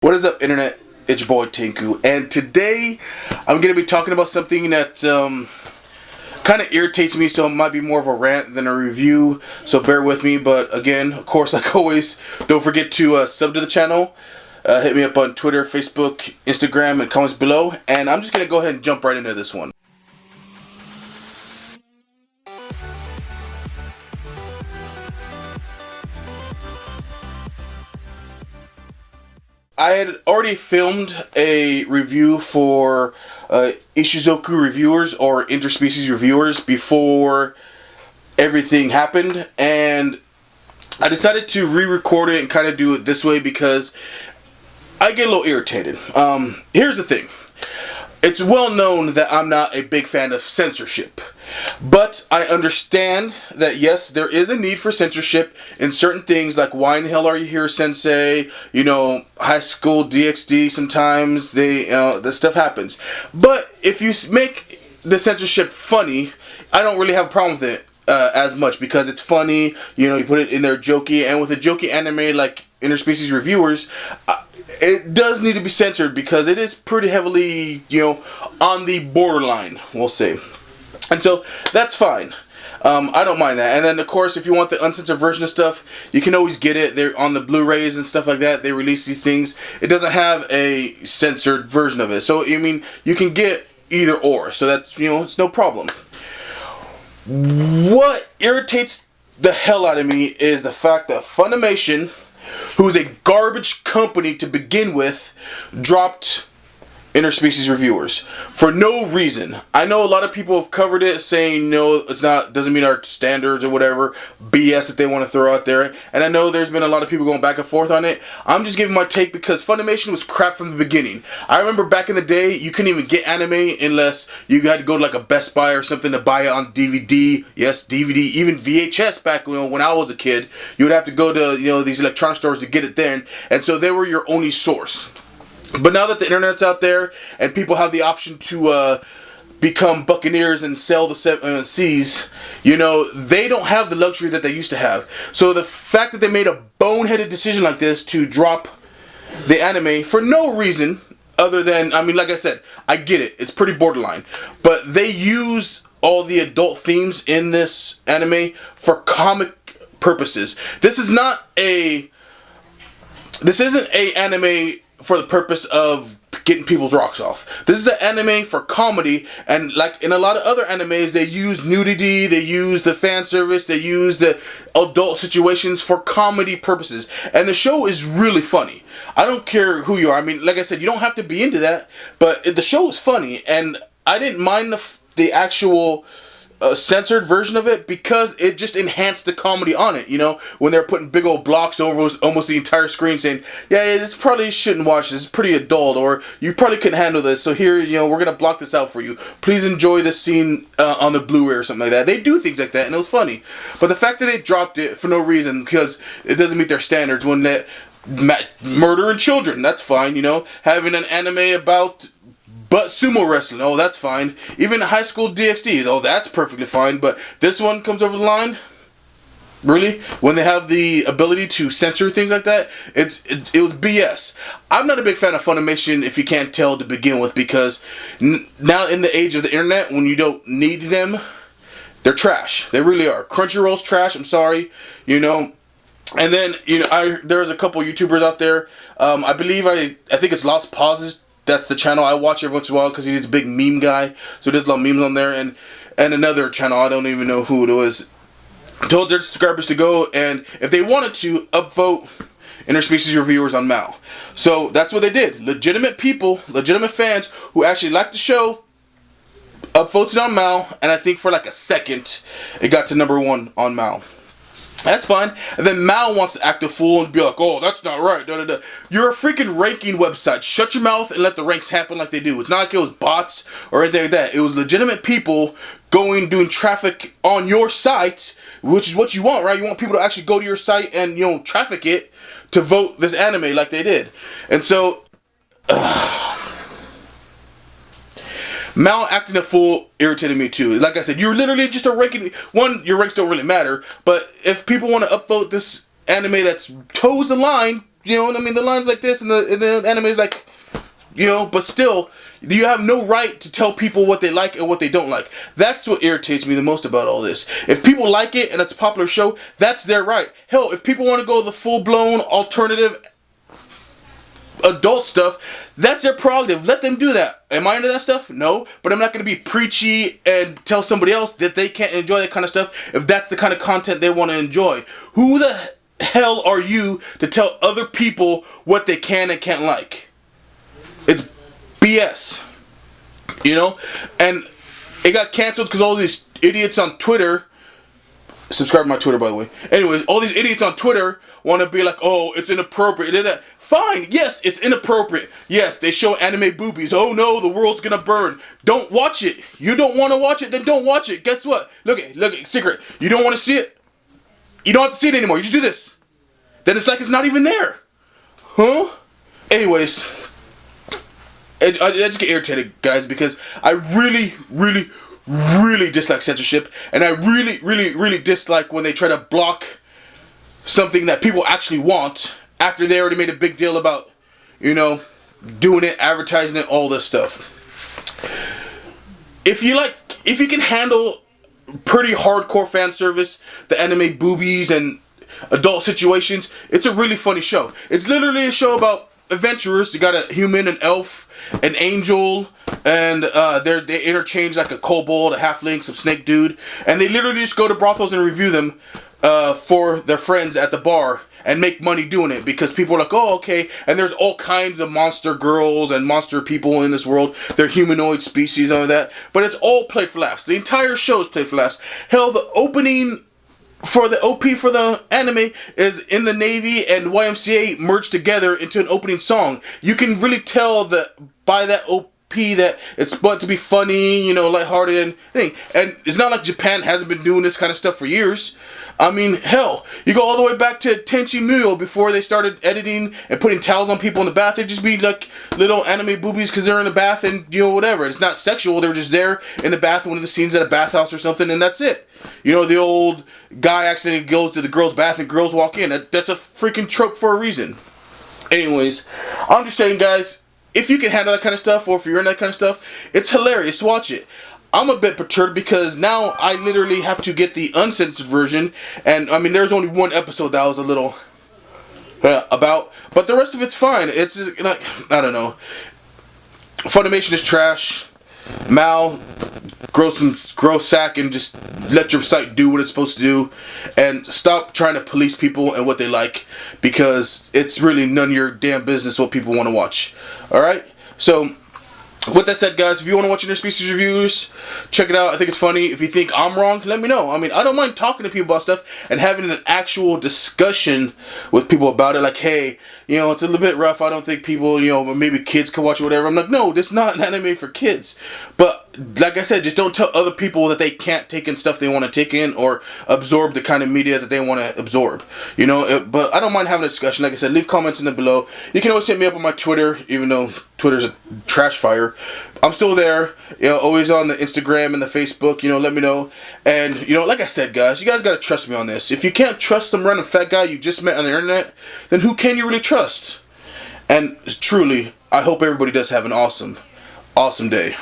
What is up, Internet? It's your boy Tinku, and today I'm going to be talking about something that kind of irritates me, so it might be more of a rant than a review, so bear with me. But again, of course, like always, don't forget to sub to the channel, hit me up on Twitter, Facebook, Instagram, and comments below, and I'm just going to go ahead and jump right into this one. I had already filmed a review for Ishizoku reviewers or interspecies reviewers before everything happened, and I decided to re-record it and kind of do it this way because I get a little irritated. Here's the thing. It's well known that I'm not a big fan of censorship, but I understand that yes, there is a need for censorship in certain things, like Why in the Hell Are You Here, Sensei, High School DxD. Sometimes this stuff happens, but if you make the censorship funny, I don't really have a problem with it as much, because it's funny. You put it in there jokey, and with a jokey anime like interspecies reviewers, it does need to be censored because it is pretty heavily, on the borderline, we'll say. And so, that's fine. I don't mind that. And then, of course, if you want the uncensored version of stuff, you can always get it. They're on the Blu-rays and stuff like that. They release these things. It doesn't have a censored version of it. So, you can get either or. So, that's, it's no problem. What irritates the hell out of me is the fact that Funimation, who's a garbage company to begin with, dropped interspecies reviewers for no reason. I know a lot of people have covered it saying no, it's not, doesn't meet our standards or whatever BS that they want to throw out there, and I know there's been a lot of people going back and forth on it. I'm just giving my take because Funimation was crap from the beginning. I remember back in the day, you couldn't even get anime unless you had to go to like a Best Buy or something to buy it on DVD. Yes, DVD, even VHS back when I was a kid. You would have to go to these electronic stores to get it then, and so they were your only source. But now that the internet's out there and people have the option to become buccaneers and sell the seas, they don't have the luxury that they used to have. So the fact that they made a boneheaded decision like this to drop the anime for no reason other than, like I said, I get it. It's pretty borderline. But they use all the adult themes in this anime for comic purposes. This isn't a anime for the purpose of getting people's rocks off. This is an anime for comedy, and like in a lot of other animes, they use nudity, they use the fan service, they use the adult situations for comedy purposes. And the show is really funny. I don't care who you are. Like I said, you don't have to be into that, but the show is funny, and I didn't mind the actual censored version of it because it just enhanced the comedy on it. When they're putting big old blocks over almost the entire screen saying, yeah, this probably shouldn't watch this, it's pretty adult, or you probably couldn't handle this, so here, we're gonna block this out for you, please enjoy this scene on the Blu-ray or something like that. They do things like that, and it was funny. But the fact that they dropped it for no reason because it doesn't meet their standards, when that murdering children, that's fine. Having an anime about but sumo wrestling, oh, that's fine. Even High School DxD, oh, that's perfectly fine. But this one comes over the line? Really? When they have the ability to censor things like that? It was BS. I'm not a big fan of Funimation, if you can't tell, to begin with, because now in the age of the internet, when you don't need them, they're trash. They really are. Crunchyroll's trash, I'm sorry. And then, there's a couple YouTubers out there. I believe, I think it's Lost Pauses. That's the channel I watch every once in a while because he's a big meme guy. So there's a lot of memes on there. And another channel, I don't even know who it was, told their subscribers to go and, if they wanted to, upvote interspecies reviewers on Mal. So that's what they did. Legitimate people, legitimate fans who actually liked the show, upvoted on Mal. And I think for like a second, it got to #1 on Mal. That's fine. And then Mal wants to act a fool and be like, oh, that's not right. You're a freaking ranking website. Shut your mouth and let the ranks happen like they do. It's not like it was bots or anything like that. It was legitimate people doing traffic on your site, which is what you want, right? You want people to actually go to your site and, traffic it to vote this anime like they did. And so, Mal acting a fool irritated me too. Like I said, you're literally just a ranking. One, your ranks don't really matter, but if people want to upvote this anime that's toes the line, you know, I mean, the line's like this, and the anime is like, you know, but still, you have no right to tell people what they like and what they don't like. That's what irritates me the most about all this. If people like it and it's a popular show, that's their right. Hell, if people want to go the full-blown alternative adult stuff, that's their prerogative. Let them do that. Am I into that stuff? No. But I'm not going to be preachy and tell somebody else that they can't enjoy that kind of stuff if that's the kind of content they want to enjoy. Who the hell are you to tell other people what they can and can't like? It's BS. You know? And it got canceled because all these idiots on Twitter... Subscribe to my Twitter, by the way. Anyways, all these idiots on Twitter want to be like, oh, it's inappropriate. Fine, yes, it's inappropriate. Yes, they show anime boobies. Oh no, the world's gonna burn. Don't watch it. You don't want to watch it, then don't watch it. Guess what? Look at, secret. You don't want to see it? You don't have to see it anymore. You just do this. Then it's like it's not even there. Huh? Anyways, I just get irritated, guys, because I really dislike censorship, and I really dislike when they try to block something that people actually want after they already made a big deal about, you know, doing it, advertising it, all this stuff. If you can handle pretty hardcore fan service, the anime boobies and adult situations, it's a really funny show. It's literally a show about adventurers. You got a human, an elf, an angel, and they interchange like a kobold, a halfling, some snake dude, and they literally just go to brothels and review them for their friends at the bar and make money doing it, because people are like, oh, okay. And there's all kinds of monster girls and monster people in this world. They're humanoid species and all that, but it's all played for laughs. The entire show is played for laughs. Hell, the opening for the OP for the anime is In the Navy and YMCA merged together into an opening song. You can really tell that by that OP that it's meant to be funny, you know, lighthearted and thing. And it's not like Japan hasn't been doing this kind of stuff for years. I mean, hell, you go all the way back to Tenchi Muyo before they started editing and putting towels on people in the bath. They'd just be like little anime boobies because they're in the bath and, you know, whatever. It's not sexual. They're just there in the bath, one of the scenes at a bathhouse or something, and that's it. You know, the old guy accidentally goes to the girl's bath and girls walk in. That's a freaking trope for a reason. Anyways, I'm just saying, guys, if you can handle that kind of stuff, or if you're in that kind of stuff, it's hilarious. Watch it. I'm a bit perturbed because now I literally have to get the uncensored version, and I mean, there's only one episode that I was a little about, but the rest of it's fine. It's like, I don't know. Funimation is trash. Mal, grow sack and just let your site do what it's supposed to do, and stop trying to police people and what they like, because it's really none of your damn business what people want to watch. Alright? So, with that said, guys, if you want to watch Interspecies reviews, check it out. I think it's funny. If you think I'm wrong, let me know. I mean, I don't mind talking to people about stuff and having an actual discussion with people about it. Like, hey, you know, it's a little bit rough. I don't think people, you know, maybe kids could watch it or whatever. I'm like, no, this is not an anime for kids. But, like I said, just don't tell other people that they can't take in stuff they want to take in or absorb the kind of media that they want to absorb. You know, but I don't mind having a discussion. Like I said, leave comments in the below. You can always hit me up on my Twitter, even though Twitter's a trash fire. I'm still there, you know, always on the Instagram and the Facebook, you know, let me know. And, you know, like I said, guys, you guys got to trust me on this. If you can't trust some random fat guy you just met on the internet, then who can you really trust? And truly, I hope everybody does have an awesome day.